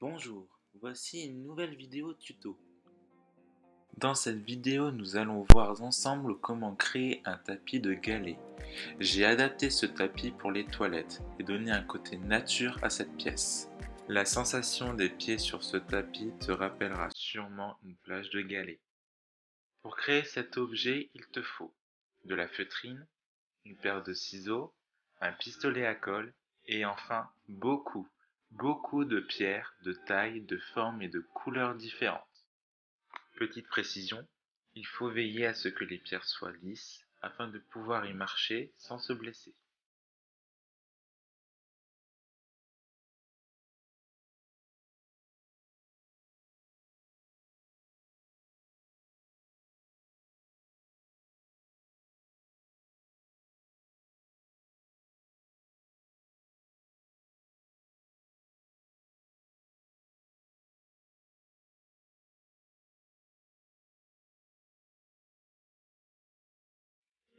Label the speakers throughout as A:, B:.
A: Bonjour, voici une nouvelle vidéo tuto. Dans cette vidéo, nous allons voir ensemble comment créer un tapis de galets. J'ai adapté ce tapis pour les toilettes et donné un côté nature à cette pièce. La sensation des pieds sur ce tapis te rappellera sûrement une plage de galets. Pour créer cet objet, il te faut de la feutrine, une paire de ciseaux, un pistolet à colle et enfin beaucoup de pierres de taille, de forme et de couleurs différentes. Petite précision, il faut veiller à ce que les pierres soient lisses afin de pouvoir y marcher sans se blesser.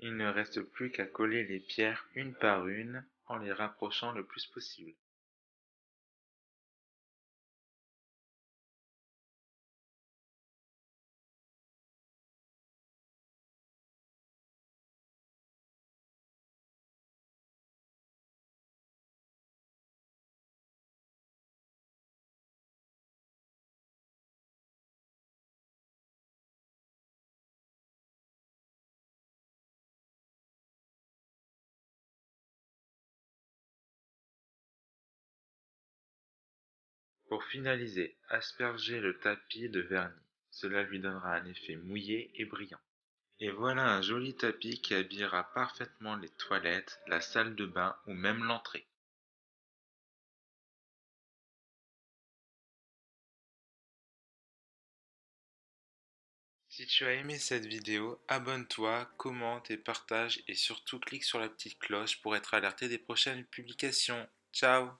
A: Il ne reste plus qu'à coller les pierres une par une en les rapprochant le plus possible. Pour finaliser, aspergez le tapis de vernis. Cela lui donnera un effet mouillé et brillant. Et voilà un joli tapis qui habillera parfaitement les toilettes, la salle de bain ou même l'entrée. Si tu as aimé cette vidéo, abonne-toi, commente et partage et surtout clique sur la petite cloche pour être alerté des prochaines publications. Ciao!